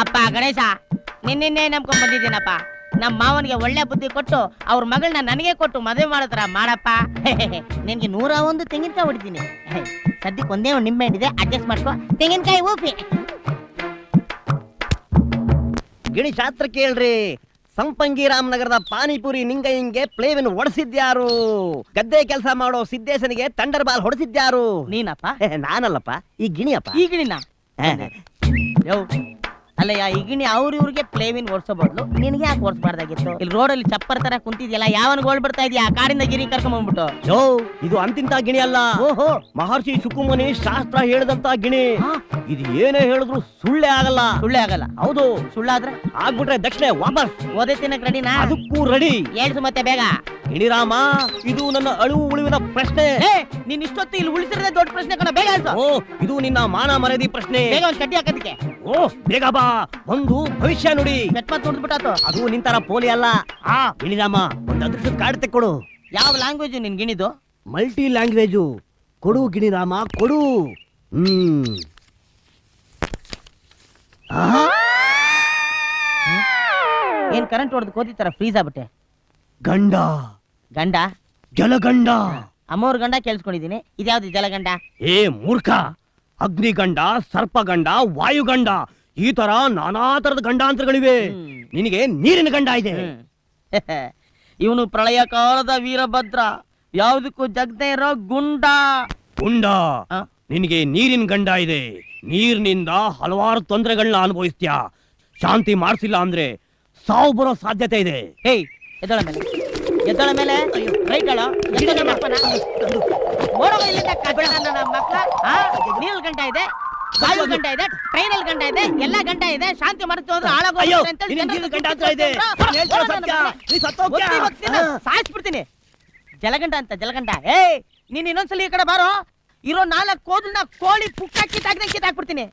ಅಪ್ಪ ಗಣೇಶ ನಿನ್ನೆ ನಂಬ್ಕೊಂಡ್ ಬಂದಿದ್ದೀನಪ್ಪ. ನಮ್ಮ ಮಾವನಿಗೆ ಒಳ್ಳೆ ಬುದ್ಧಿ ಕೊಟ್ಟು ಅವ್ರ ಮಗಳನ್ನ ನನಗೆ ಕೊಟ್ಟು ಮದುವೆ ಮಾಡತ್ರ ಮಾಡಪ್ಪ. ನಿನ್ಗೆ 101 ತೆಂಗಿನಕಾಯಿ ಹೊಡಿತೀನಿ. ಸದ್ಯಕ್ಕೆ ಒಂದೇ ಒಂದು ನಿಂಬೆ ಹಣ್ಣಿದೆ, ಅಡ್ಜಸ್ಟ್ ಮಾಡ್ಕೊ. ತೆಂಗಿನಕಾಯಿ ಊಪಿ. ಗಿಣಿ ಶಾಸ್ತ್ರ ಕೇಳ್ರಿ. ಸಂಪಂಗಿ ರಾಮನಗರದ ಪಾನಿಪುರಿ ನಿಂಗಯ್ಯಂಗೆ ಪ್ಲೇವಿನ ಹೊಡೆಸಿದ್ಯಾರು? ಗದ್ದೆ ಕೆಲಸ ಮಾಡೋ ಸಿದ್ದೇಶನಿಗೆ ಥಂಡರ್ ಬಾಲ್ ಹೊಡೆಸಿದ್ಯಾರು? ನೀನಪ್ಪ? ನಾನಲ್ಲಪ್ಪ, ಈ ಗಿಣಿಯಪ್ಪ. ಈ ಗಿಣಿನ ಅಲ್ಲಯ್ಯ, ಈ ಗಿಣಿ ಇವ್ರಿಗೆ ಪ್ಲೇವಿನ್ ಓಡಿಸೋ ಬದಲು ನಿನಗೆ ಯಾಕೆ ಓಡಿಸಬಾರ್ದಾಗಿತ್ತು? ಇಲ್ಲಿ ರೋಡಲ್ಲಿ ಚಪ್ಪರ್ ತರ ಕುಂತಿದ್ಯಲ್ಲ, ಯಾವನ್ ಗೋಳ್ ಬಿಡ್ತಾ ಇದೀಯ? ಆ ಕಾರಿಂದ ಗಿರಿ ಕರ್ಕೊಂಡ್ ಬಂದ್ಬಿಟ್ಟು. ಇದು ಅಂತಿಂತ ಗಿಣಿ ಅಲ್ಲ. ಓಹೋ, ಮಹರ್ಷಿ ಶುಕುಮುನಿ ಶಾಸ್ತ್ರ ಹೇಳಿದಂತ ಗಿಣಿ. ಇದು ಏನೇ ಹೇಳಿದ್ರು ಸುಳ್ಳೇ ಆಗಲ್ಲ. ಸುಳ್ಳೇ ಆಗಲ್ಲ? ಹೌದು. ಸುಳ್ಳಾದ್ರೆ ಆಗ್ಬಿಟ್ರೆ ದಕ್ಷಿಣೆ ವಾಪಸ್. ಓದೇ ತಿನ್ನಕ್ ರೆಡಿನಾ? ಅದಕ್ಕೂ ರೆಡಿ. ಹೇಳ್ಸು ಮತ್ತೆ ಬೇಗ. ಗಿಣಿರಾಮ, ಇದು ನನ್ನ ಅಳುವು ಉಳಿವಿನ ಪ್ರಶ್ನೆ. ನೀನ್ ಇಷ್ಟೊತ್ತು ಇಲ್ಲಿ ಉಳಿಸಿರದೆ ದೊಡ್ಡ ಪ್ರಶ್ನೆ ಕಣ, ಬೇಗ ಹೇಳ್ಸು. ಓ, ಇದು ನಿನ್ನ ಮಾನ ಮರ್ಯಾದೆ ಪ್ರಶ್ನೆ. ಬೇಗ ಒಂದ್ ಕಡ್ಡಿ ಹಾಕೋದಕ್ಕೆ. ಓ, ಬೇಗ ಬಾ. ಒಂದು ಭವಿಷ್ಯ ನುಡಿ. ಗಟ್ಮತ್ ನೋಡ್ಬಿಟ್ಟಾತು. ಅದು ನಿಂತರ ಪೋಲಿ ಅಲ್ಲ. ಗಿಣಿರಾಮ, ಒಂದು ಅದೃಷ್ಟದ ಕಾರ್ಡ್ ತೆಕ್ಕೊಡು. ಯಾವ ಲ್ಯಾಂಗ್ವೇಜ್ ನಿನ್ ಗಿಣಿದು? Multi language. ಕೊಡು ಗಿಣಿರಾಮ, ಕೊಡು. ಏನ್ ಕರೆಂಟ್ ಹೊಡೆದು ಕೋತಿ ತರ ಫ್ರೀಸ್ ಆಗ್ಬಿಟ್ಟೆ. ಗಂಡ. ಗಂಡ? ಜಲಗಂಡ. ಅಮ್ಮವ್ರ ಗಂಡ ಕೇಳಿಸ್ಕೊಂಡಿದೀನಿ. ಇದ್ಯಾವ್ದು ಜಲಗಂಡ? ಏ ಮೂರ್ಖ, ಅಗ್ನಿಗಂಡ, ಸರ್ಪಗಂಡ, ವಾಯುಗಂಡ, ಈ ತರ ನಾನಾ ತರದ ಗಂಡಾಂತರಗಳಿವೆ. ನಿನಗೆ ನೀರಿನ ಗಂಡ ಇದೆ. ಇವನು ಪ್ರಳಯ ಕಾಲದ ವೀರಭದ್ರ, ಯಾವುದಕ್ಕೂ ಜಗದೇ ಇರೋ ಗುಂಡ. ಗುಂಡ, ನಿನಗೆ ನೀರಿನ ಗಂಡ ಇದೆ. ನೀರಿನಿಂದ ಹಲವಾರು ತೊಂದರೆಗಳನ್ನ ಅನುಭವಿಸ್ತೀಯ. ಶಾಂತಿ ಮಾಡಿಸಿಲ್ಲ ಅಂದ್ರೆ ಸಾವು ಬರೋ ಸಾಧ್ಯತೆ ಇದೆ. ಹೇಯ್, ಎದ್ದಳ ಮೇಲೆ, ಎದ್ದಳ ಮೇಲೆ. ರೈಟ್ ಹೇಳೋ. ನೀರಲ್ಲಿ ಗಂಟ ಇದೆ, ವಾಯು ಗಂಟ ಇದೆ, ಟ್ರೈನಲ್ಲಿ ಗಂಟ ಇದೆ, ಎಲ್ಲ ಗಂಟ ಇದೆ. ಶಾಂತಿ ಮಾಡ್ತೀವಿ ಅಂದ್ರೆ ಸಾಯಿಸ್ಬಿಡ್ತೀನಿ. ಜಲಗಂಡ ಅಂತ ಜಲಗಂಡ. ಏಯ್, ನೀನ್ ಇನ್ನೊಂದ್ಸಲಿ ಈ ಕಡೆ ಬಾರೋ. ಇರೋ 4 ಕೋದನ್ನ ಕೋಳಿ ಪುಕ್ಕ ಕಿತ್ತಾಕ್ಬಿಡ್ತೀನಿ.